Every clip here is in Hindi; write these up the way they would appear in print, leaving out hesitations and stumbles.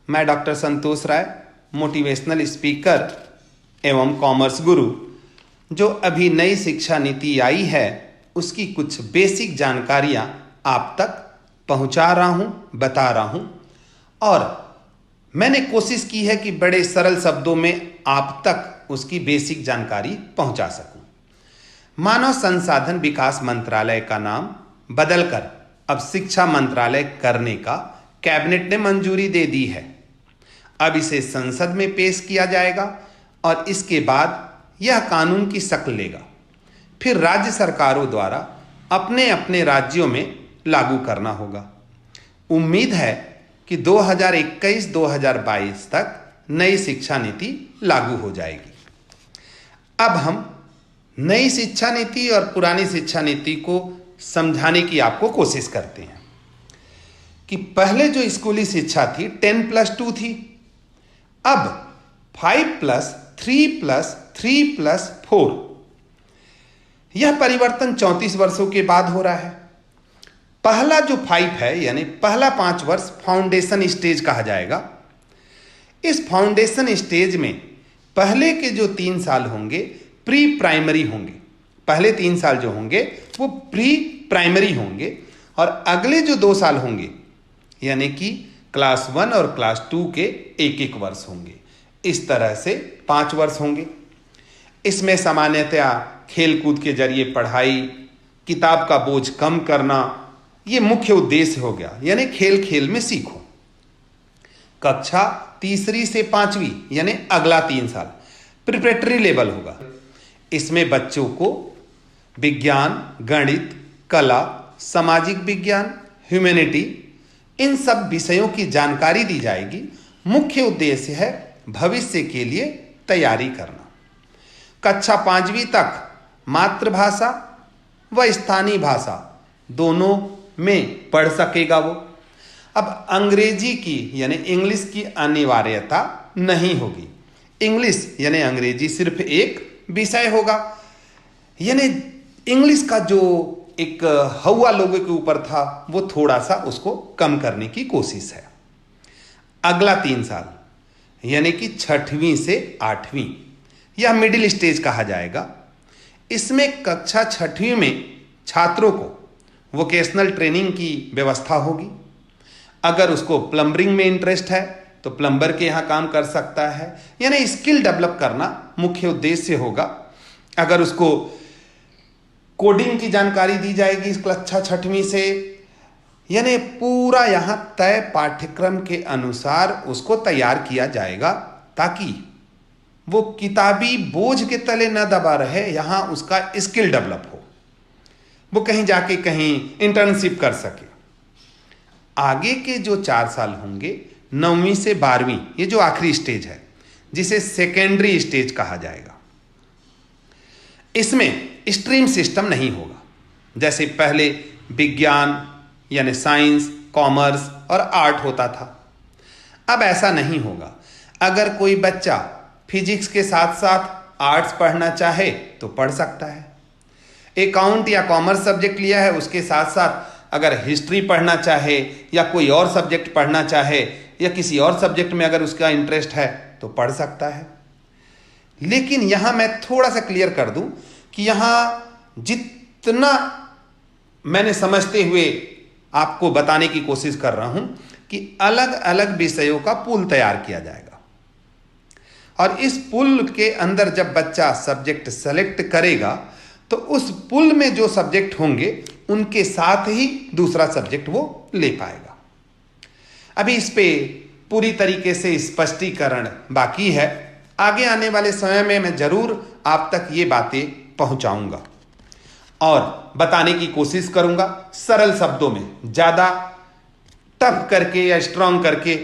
मैं डॉक्टर संतोष राय, मोटिवेशनल स्पीकर एवं कॉमर्स गुरु, जो अभी नई शिक्षा नीति आई है उसकी कुछ बेसिक जानकारियां आप तक पहुंचा रहा हूं, बता रहा हूं। और मैंने कोशिश की है कि बड़े सरल शब्दों में आप तक उसकी बेसिक जानकारी पहुंचा सकूं। मानव संसाधन विकास मंत्रालय का नाम बदलकर अब शिक्षा मंत्रालय करने का कैबिनेट ने मंजूरी दे दी है। अब इसे संसद में पेश किया जाएगा और इसके बाद यह कानून की शक्ल लेगा। फिर राज्य सरकारों द्वारा अपने अपने राज्यों में लागू करना होगा। उम्मीद है कि 2021-2022 तक नई शिक्षा नीति लागू हो जाएगी। अब हम नई शिक्षा नीति और पुरानी शिक्षा नीति को समझाने की आपको कोशिश करते हैं कि पहले जो स्कूली शिक्षा थी 10+2 थी, अब 5+3+3+4। यह परिवर्तन 34 वर्षों के बाद हो रहा है। पहला जो 5 है यानी पहला 5 वर्ष फाउंडेशन स्टेज कहा जाएगा। इस फाउंडेशन स्टेज में पहले के जो 3 साल होंगे प्री प्राइमरी होंगे। पहले 3 साल जो होंगे वो प्री प्राइमरी होंगे और अगले जो 2 साल होंगे यानी कि क्लास 1 और क्लास 2 के 1-1 वर्ष होंगे। इस तरह से 5 वर्ष होंगे। इसमें सामान्यतया खेल कूद के जरिए पढ़ाई, किताब का बोझ कम करना, ये मुख्य उद्देश्य हो गया, यानी खेल खेल में सीखो। कक्षा 3री से 5वीं यानी अगला 3 साल प्रिपरेटरी लेवल होगा। इसमें बच्चों को विज्ञान, गणित, कला, सामाजिक विज्ञान, ह्यूमैनिटी, इन सब विषयों की जानकारी दी जाएगी। मुख्य उद्देश्य है भविष्य के लिए तैयारी करना। कक्षा 5वीं तक मातृभाषा व स्थानीय भाषा दोनों में पढ़ सकेगा वो। अब अंग्रेजी की यानी इंग्लिश की अनिवार्यता नहीं होगी। इंग्लिश यानी अंग्रेजी सिर्फ एक विषय होगा। यानी इंग्लिश का जो एक हवा लोगों के ऊपर था वो थोड़ा सा उसको कम करने की कोशिश है। अगला 3 साल यानी कि 6वीं से 8वीं, यह मिडिल स्टेज कहा जाएगा। इसमें कक्षा 6वीं में छात्रों को वोकेशनल ट्रेनिंग की व्यवस्था होगी। अगर उसको प्लम्बरिंग में इंटरेस्ट है तो प्लम्बर के यहाँ काम कर सकता है, यानी स्किल डेवलप करना मुख्य उद्देश्य होगा। अगर उसको कोडिंग की जानकारी दी जाएगी इस कक्षा 6वीं से, यानी पूरा यहाँ तय पाठ्यक्रम के अनुसार उसको तैयार किया जाएगा ताकि वो किताबी बोझ के तले न दबा रहे। यहाँ उसका स्किल डेवलप हो, वो कहीं जाके कहीं इंटर्नशिप कर सके। आगे के जो 4 साल होंगे 9वीं से 12वीं, ये जो आखिरी स्टेज है जिसे सेकेंडरी स्टेज कहा जाएगा। इसमें स्ट्रीम सिस्टम नहीं होगा। जैसे पहले विज्ञान यानी साइंस, कॉमर्स और आर्ट होता था, अब ऐसा नहीं होगा। अगर कोई बच्चा फिजिक्स के साथ साथ आर्ट्स पढ़ना चाहे तो पढ़ सकता है। अकाउंट या कॉमर्स सब्जेक्ट लिया है उसके साथ साथ अगर हिस्ट्री पढ़ना चाहे या कोई और सब्जेक्ट पढ़ना चाहे या किसी और सब्जेक्ट में अगर उसका इंटरेस्ट है तो पढ़ सकता है। लेकिन यहाँ मैं थोड़ा सा क्लियर कर दूं कि यहाँ जितना मैंने समझते हुए आपको बताने की कोशिश कर रहा हूं कि अलग अलग विषयों का पूल तैयार किया जाएगा और इस पूल के अंदर जब बच्चा सब्जेक्ट सेलेक्ट करेगा तो उस पूल में जो सब्जेक्ट होंगे उनके साथ ही दूसरा सब्जेक्ट वो ले पाएगा। अभी इस पे पूरी तरीके से स्पष्टीकरण बाकी है। आगे आने वाले समय में मैं जरूर आप तक ये बातें पहुंचाऊंगा और बताने की कोशिश करूंगा सरल शब्दों में। ज़्यादा टफ करके या स्ट्रांग करके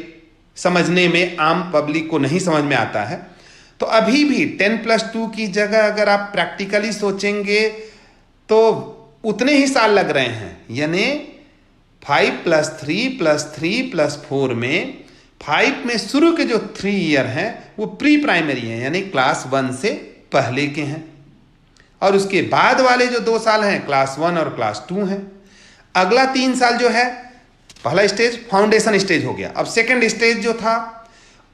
समझने में आम पब्लिक को नहीं समझ में आता है। तो अभी भी 10+2 की जगह अगर आप प्रैक्टिकली सोचेंगे तो उतने ही साल लग रहे हैं। यानी 5+3+3+4 में 5 में शुरू के जो 3 ईयर हैं वो प्री प्राइमरी हैं, यानी क्लास 1 से पहले के हैं। और उसके बाद वाले जो 2 साल हैं क्लास 1 और क्लास 2 हैं। अगला 3 साल जो है पहला स्टेज फाउंडेशन स्टेज हो गया। अब सेकंड स्टेज जो था,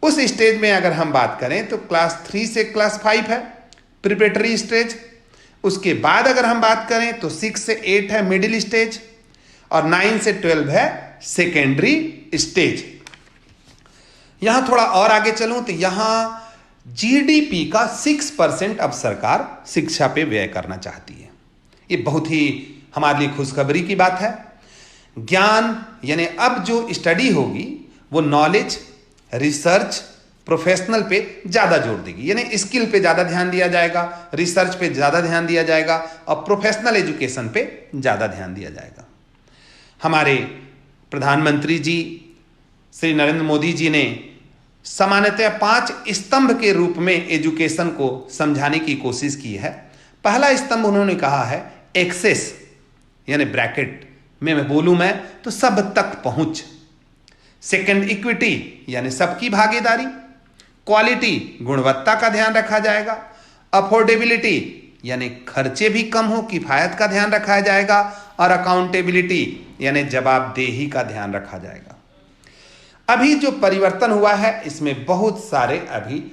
उस स्टेज में अगर हम बात करें तो क्लास 3 से क्लास 5 है प्रिपरेटरी स्टेज। उसके बाद अगर हम बात करें तो 6 से 8 है मिडिल स्टेज और 9 से 12 है सेकेंडरी स्टेज। यहां थोड़ा और आगे चलूं तो यहां जीडीपी का 6% अब सरकार शिक्षा पे व्यय करना चाहती है। ये बहुत ही हमारे लिए खुशखबरी की बात है। ज्ञान यानी अब जो स्टडी होगी वो नॉलेज, रिसर्च, प्रोफेशनल पे ज़्यादा जोर देगी। यानी स्किल पे ज़्यादा ध्यान दिया जाएगा, रिसर्च पे ज़्यादा ध्यान दिया जाएगा और प्रोफेशनल एजुकेशन पे ज़्यादा ध्यान दिया जाएगा। हमारे प्रधानमंत्री जी श्री नरेंद्र मोदी जी ने सामान्यतः 5 स्तंभ के रूप में एजुकेशन को समझाने की कोशिश की है। पहला स्तंभ उन्होंने कहा है एक्सेस, यानी ब्रैकेट में मैं बोलूं मैं तो सब तक पहुंच। सेकंड इक्विटी, यानी सबकी भागीदारी। क्वालिटी, गुणवत्ता का ध्यान रखा जाएगा। अफोर्डेबिलिटी, यानी खर्चे भी कम हो, किफायत का ध्यान रखा जाएगा। और अकाउंटेबिलिटी, यानी जवाबदेही का ध्यान रखा जाएगा। अभी जो परिवर्तन हुआ है इसमें बहुत सारे अभी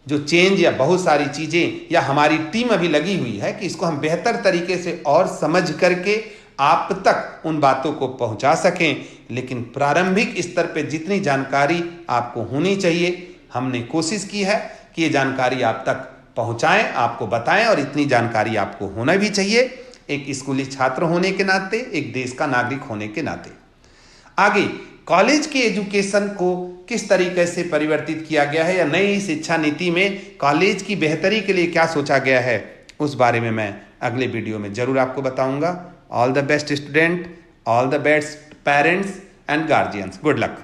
जो चेंज या बहुत सारी चीजें या हमारी टीम अभी लगी हुई है कि इसको हम बेहतर तरीके से और समझ करके आप तक उन बातों को पहुंचा सकें। लेकिन प्रारंभिक स्तर पे जितनी जानकारी आपको होनी चाहिए हमने कोशिश की है कि ये जानकारी आप तक पहुंचाएं, आपको बताएं और इतनी जानकारी आपको होना भी चाहिए एक स्कूली छात्र होने के नाते, एक देश का नागरिक होने के नाते। आगे कॉलेज के एजुकेशन को किस तरीके से परिवर्तित किया गया है या नई शिक्षा नीति में कॉलेज की बेहतरी के लिए क्या सोचा गया है, उस बारे में मैं अगले वीडियो में जरूर आपको बताऊंगा। All the best student, all the best parents and guardians, good luck.